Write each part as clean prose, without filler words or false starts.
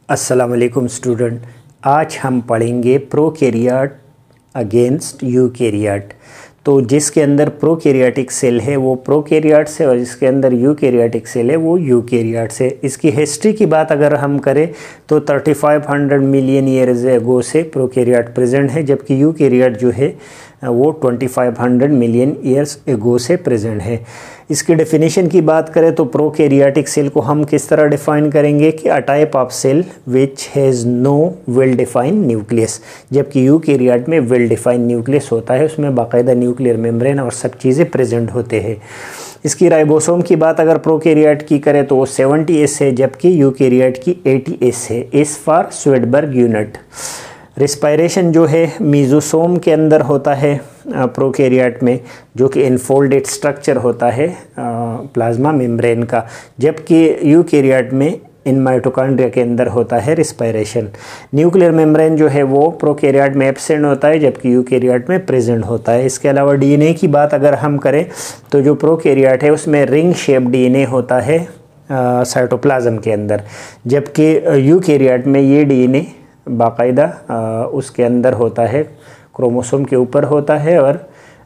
अस्सलाम वालेकुम स्टूडेंट। आज हम पढ़ेंगे प्रोकैरियोट अगेंस्ट यूकैरियोट। तो जिसके अंदर प्रोकैरियोटिक सेल है वो प्रोकैरियोट से और जिसके अंदर यूकैरियोटिक सेल है वो यूकैरियोट से। इसकी हिस्ट्री की बात अगर हम करें तो 3500 मिलियन ईयर्स एगो से प्रोकैरियोट प्रेजेंट है, जबकि यूकैरियोट जो है वो 2500 मिलियन ईयर्स एगो से प्रेजेंट है। इसकी डेफिनेशन की बात करें तो प्रोकैरियोटिक सेल को हम किस तरह डिफाइन करेंगे कि a type of cell which has no well defined nucleus, जबकि यूकैरियोट में वेल डिफाइंड न्यूक्लियस होता है, उसमें बाकायदा न्यूक्लियर मेम्ब्रेन और सब चीज़ें प्रेजेंट होते हैं। इसकी राइबोसोम की बात अगर प्रोकैरियोट की करें तो वो 70S है, जबकि यूकैरियोट की 80S है। S for Svedberg unit. Respiration जो है मीजोसोम के अंदर होता है प्रोकैरियोट में, जो कि इनफोल्डेड स्ट्रक्चर होता है प्लाज्मा मेम्ब्रेन का, जबकि यूकैरियोट में इन माइटोकॉन्ड्रिया के अंदर होता है रिस्पायरेशन। न्यूक्लियर मेम्ब्रेन जो है वो प्रोकैरियोट में एब्सेंट होता है, जबकि यूकैरियोट में प्रेजेंट होता है। इसके अलावा डीएनए की बात अगर हम करें तो जो प्रोकैरियोट है उसमें रिंग शेप डीएनए होता है साइटोप्लाज्म के अंदर, जबकि यूकैरियोट में ये डीएनए बाकायदा उसके अंदर होता है, क्रोमोसोम के ऊपर होता है और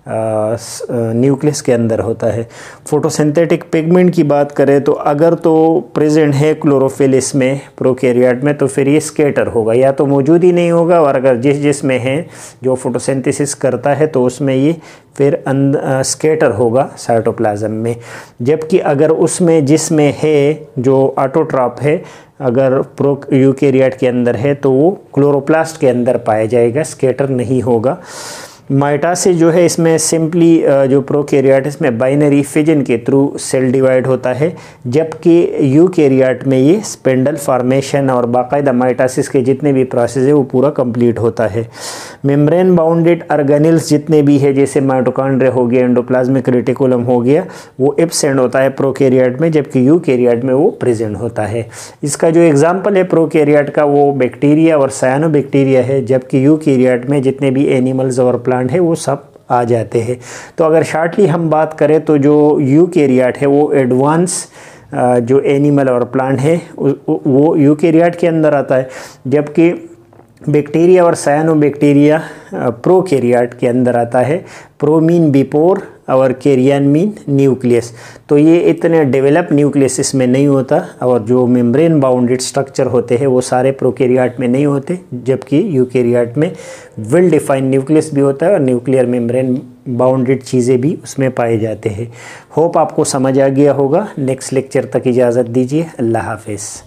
न्यूक्लियस के अंदर होता है। फोटोसिंथेटिक पिगमेंट की बात करें तो अगर तो प्रेजेंट है क्लोरोफिल इसमें प्रोकैरियोट में तो फिर ये स्कैटर होगा, या तो मौजूद ही नहीं होगा, और अगर जिसमें है जो फोटोसिंथेसिस करता है तो उसमें ये फिर स्कैटर होगा साइटोप्लाज्म में। जबकि अगर उसमें जिसमें है जो ऑटोट्रॉप है अगर यूकैरियोट के अंदर है तो वो क्लोरोप्लास्ट के अंदर पाया जाएगा, स्कैटर नहीं होगा। माइटोसिस जो है इसमें सिंपली जो प्रोकैरियोट इसमें बाइनरी फिजन के थ्रू सेल डिवाइड होता है, जबकि यूकैरियोट में ये स्पिंडल फॉर्मेशन और बाकायदा माइटोसिस के जितने भी प्रोसेस है वो पूरा कंप्लीट होता है। मेम्ब्रेन बाउंडेड ऑर्गेनेल्स जितने भी है, जैसे माइटोकॉन्ड्रिया हो गया, एंडोप्लाज्मिक रेटिकुलम हो गया, वो एब्सेंट होता है प्रोकैरियोट में, जबकि यूकैरियोट में वो प्रेजेंट होता है। इसका जो एग्जाम्पल है प्रोकैरियोट का वो बैक्टीरिया और साइनोबैक्टीरिया है, जबकि यूकैरियोट में जितने भी एनिमल्स और है वो सब आ जाते हैं। तो अगर शॉर्टली हम बात करें तो जो यूकैरियोट है वो एडवांस जो एनिमल और प्लांट है वो यूकैरियोट के अंदर आता है, जबकि बैक्टीरिया और साइनोबैक्टीरिया प्रोकैरियोट के अंदर आता है। प्रो मीन बिफोर और कैरियन मीन न्यूक्लियस। तो ये इतने डेवलप न्यूक्लियस इसमें नहीं होता, और जो मेम्ब्रेन बाउंडेड स्ट्रक्चर होते हैं वो सारे प्रोकैरियोट में नहीं होते, जबकि यूकैरियोट में वेल डिफाइंड न्यूक्लियस भी होता है और न्यूक्लियर मेम्ब्रेन बाउंडेड चीज़ें भी उसमें पाए जाते हैं। होप आपको समझ आ गया होगा। नेक्स्ट लेक्चर तक इजाज़त दीजिए। अल्लाह हाफिज़।